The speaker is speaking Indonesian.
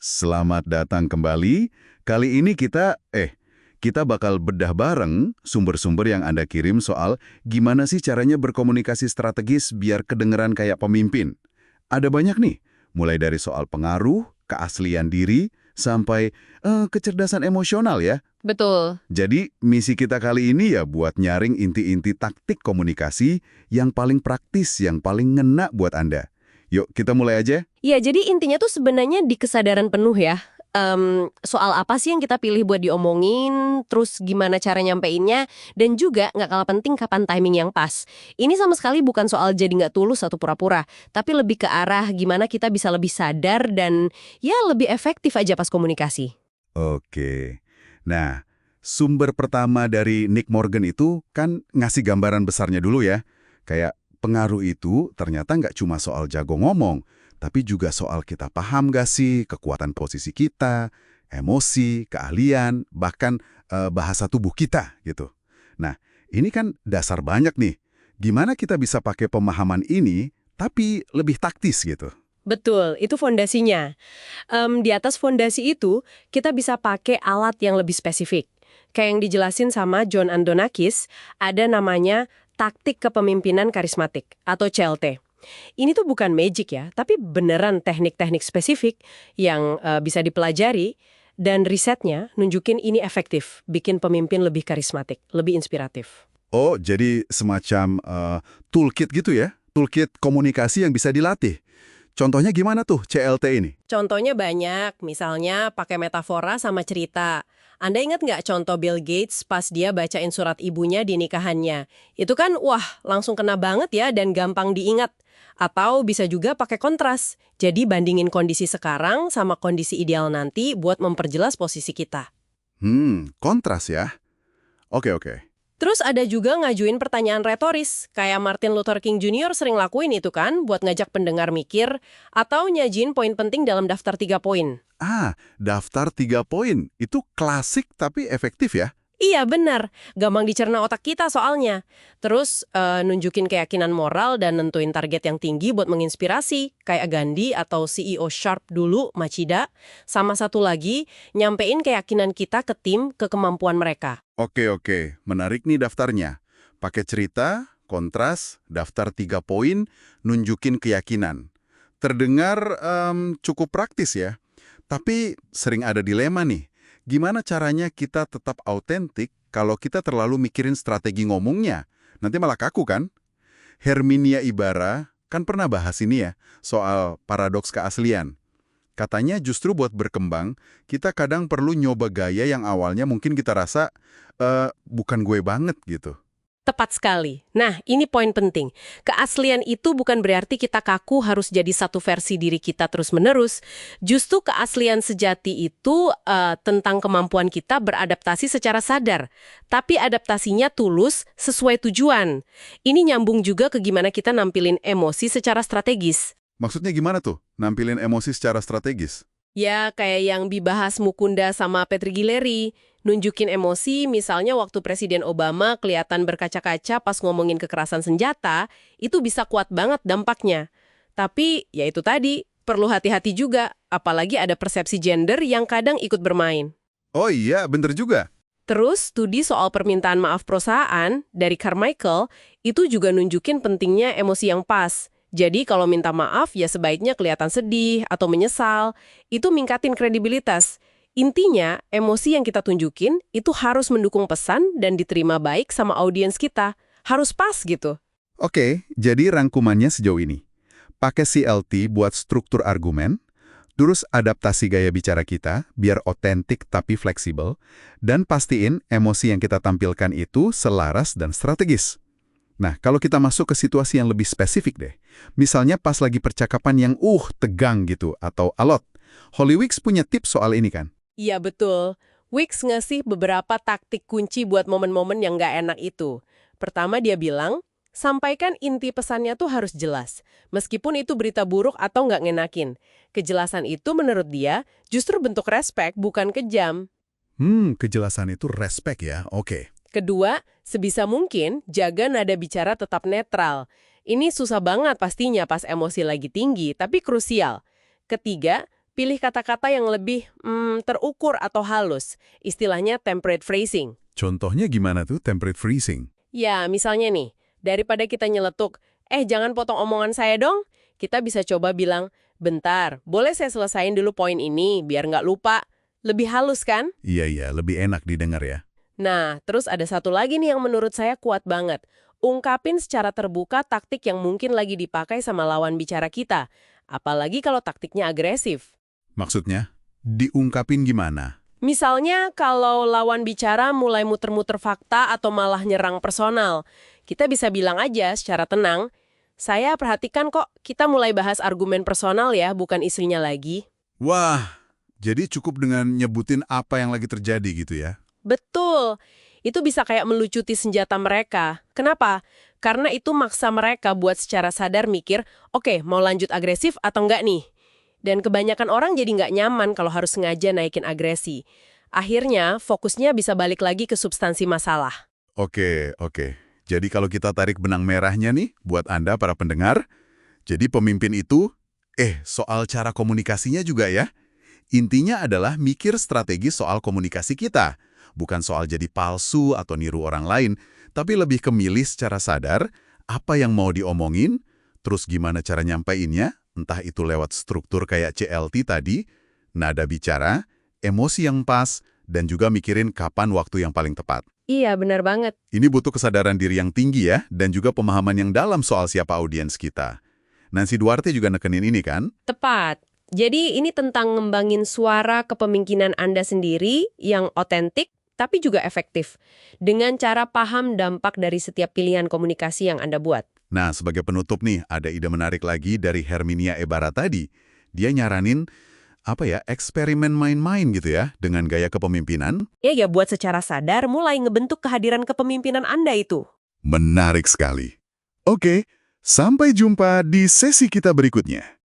Selamat datang kembali. Kali ini kita bakal bedah bareng sumber-sumber yang Anda kirim soal gimana sih caranya berkomunikasi strategis biar kedengeran kayak pemimpin. Ada banyak nih, mulai dari soal pengaruh, keaslian diri, sampai kecerdasan emosional ya. Betul. Jadi, misi kita kali ini ya buat nyaring inti-inti taktik komunikasi yang paling praktis, yang paling ngena buat Anda. Yuk, kita mulai aja. Ya, jadi intinya tuh sebenarnya di kesadaran penuh ya. Soal apa sih yang kita pilih buat diomongin, terus gimana cara nyampeinnya, dan juga nggak kalah penting kapan timing yang pas. Ini sama sekali bukan soal jadi nggak tulus atau pura-pura, tapi lebih ke arah gimana kita bisa lebih sadar dan ya lebih efektif aja pas komunikasi. Oke. Nah, sumber pertama dari Nick Morgan itu kan ngasih gambaran besarnya dulu ya. Kayak pengaruh itu ternyata nggak cuma soal jago ngomong, tapi juga soal kita paham nggak sih kekuatan posisi kita, emosi, keahlian, bahkan bahasa tubuh kita gitu. Nah, ini kan dasar banyak nih. Gimana kita bisa pakai pemahaman ini, tapi lebih taktis gitu? Betul, itu fondasinya. Di atas fondasi itu, kita bisa pakai alat yang lebih spesifik. Kayak yang dijelasin sama John Andonakis, ada namanya taktik kepemimpinan karismatik atau CLT. Ini tuh bukan magic ya, tapi beneran teknik-teknik spesifik yang bisa dipelajari dan risetnya nunjukin ini efektif, bikin pemimpin lebih karismatik, lebih inspiratif. Oh, jadi semacam toolkit gitu ya? Toolkit komunikasi yang bisa dilatih. Contohnya gimana tuh CLT ini? Contohnya banyak, misalnya pakai metafora sama cerita. Anda ingat nggak contoh Bill Gates pas dia bacain surat ibunya di nikahannya? Itu kan, wah, langsung kena banget ya dan gampang diingat. Atau bisa juga pakai kontras. Jadi bandingin kondisi sekarang sama kondisi ideal nanti buat memperjelas posisi kita. Kontras ya? Oke. Terus ada juga ngajuin pertanyaan retoris, kayak Martin Luther King Jr. sering lakuin itu kan, buat ngajak pendengar mikir, atau nyajiin poin penting dalam daftar 3 poin. Daftar 3 poin. Itu klasik tapi efektif ya? Iya benar, gampang dicerna otak kita soalnya. Terus nunjukin keyakinan moral dan nentuin target yang tinggi buat menginspirasi, kayak Gandhi atau CEO Sharp dulu, Machida. Sama satu lagi, nyampein keyakinan kita ke tim, ke kemampuan mereka. Oke. Menarik nih daftarnya. Pakai cerita, kontras, daftar 3 poin, nunjukin keyakinan. Terdengar cukup praktis ya. Tapi sering ada dilema nih. Gimana caranya kita tetap autentik kalau kita terlalu mikirin strategi ngomongnya? Nanti malah kaku kan? Herminia Ibarra kan pernah bahas ini ya, soal paradoks keaslian. Katanya justru buat berkembang, kita kadang perlu nyoba gaya yang awalnya mungkin kita rasa, bukan gue banget gitu. Tepat sekali. Nah, ini poin penting. Keaslian itu bukan berarti kita kaku harus jadi satu versi diri kita terus-menerus. Justru keaslian sejati itu tentang kemampuan kita beradaptasi secara sadar. Tapi adaptasinya tulus, sesuai tujuan. Ini nyambung juga ke gimana kita nampilin emosi secara strategis. Maksudnya gimana tuh, nampilin emosi secara strategis? Ya, kayak yang dibahas Mukunda sama Patrick Guilherme. Nunjukin emosi, misalnya waktu Presiden Obama kelihatan berkaca-kaca pas ngomongin kekerasan senjata, itu bisa kuat banget dampaknya. Tapi, ya itu tadi, perlu hati-hati juga, apalagi ada persepsi gender yang kadang ikut bermain. Oh iya, bener juga. Terus, studi soal permintaan maaf perusahaan dari Carmichael, itu juga nunjukin pentingnya emosi yang pas. Jadi kalau minta maaf ya sebaiknya kelihatan sedih atau menyesal, itu ningkatin kredibilitas. Intinya, emosi yang kita tunjukin itu harus mendukung pesan dan diterima baik sama audiens kita. Harus pas gitu. Oke, jadi rangkumannya sejauh ini. Pakai CLT buat struktur argumen, terus adaptasi gaya bicara kita biar otentik tapi fleksibel, dan pastiin emosi yang kita tampilkan itu selaras dan strategis. Nah, kalau kita masuk ke situasi yang lebih spesifik deh, misalnya pas lagi percakapan yang tegang gitu, atau alot, Holy Wicks punya tips soal ini kan? Iya betul. Wicks ngasih beberapa taktik kunci buat momen-momen yang nggak enak itu. Pertama dia bilang, sampaikan inti pesannya tuh harus jelas. Meskipun itu berita buruk atau nggak ngenakin. Kejelasan itu menurut dia justru bentuk respek, bukan kejam. Kejelasan itu respek ya, oke. Kedua, sebisa mungkin jaga nada bicara tetap netral. Ini susah banget pastinya pas emosi lagi tinggi, tapi krusial. Ketiga, Pilih kata-kata yang lebih terukur atau halus, istilahnya temperate phrasing. Contohnya gimana tuh temperate freezing? Ya, misalnya nih, daripada kita nyeletuk, jangan potong omongan saya dong, kita bisa coba bilang, bentar, boleh saya selesain dulu poin ini, biar nggak lupa. Lebih halus kan? Iya, lebih enak didengar ya. Nah, terus ada satu lagi nih yang menurut saya kuat banget. Ungkapin secara terbuka taktik yang mungkin lagi dipakai sama lawan bicara kita. Apalagi kalau taktiknya agresif. Maksudnya, diungkapin gimana? Misalnya kalau lawan bicara mulai muter-muter fakta atau malah nyerang personal, kita bisa bilang aja secara tenang, saya perhatikan kok kita mulai bahas argumen personal ya, bukan istrinya lagi. Wah, jadi cukup dengan nyebutin apa yang lagi terjadi gitu ya? Betul, itu bisa kayak melucuti senjata mereka. Kenapa? Karena itu maksa mereka buat secara sadar mikir, oke, mau lanjut agresif atau enggak nih? Dan kebanyakan orang jadi nggak nyaman kalau harus sengaja naikin agresi. Akhirnya, fokusnya bisa balik lagi ke substansi masalah. Oke. Jadi kalau kita tarik benang merahnya nih, buat Anda para pendengar, jadi pemimpin itu, soal cara komunikasinya juga ya. Intinya adalah mikir strategis soal komunikasi kita. Bukan soal jadi palsu atau niru orang lain, tapi lebih ke milih secara sadar apa yang mau diomongin, terus gimana cara nyampainnya, entah itu lewat struktur kayak CLT tadi, nada bicara, emosi yang pas, dan juga mikirin kapan waktu yang paling tepat. Iya, benar banget. Ini butuh kesadaran diri yang tinggi ya, dan juga pemahaman yang dalam soal siapa audiens kita. Nancy Duarte juga nekenin ini kan? Tepat. Jadi ini tentang ngembangin suara kepemimpinan Anda sendiri yang otentik, tapi juga efektif. Dengan cara paham dampak dari setiap pilihan komunikasi yang Anda buat. Nah, sebagai penutup nih, ada ide menarik lagi dari Herminia Ebara tadi. Dia nyaranin, eksperimen main-main gitu ya, dengan gaya kepemimpinan. Ya, buat secara sadar mulai ngebentuk kehadiran kepemimpinan Anda itu. Menarik sekali. Oke, sampai jumpa di sesi kita berikutnya.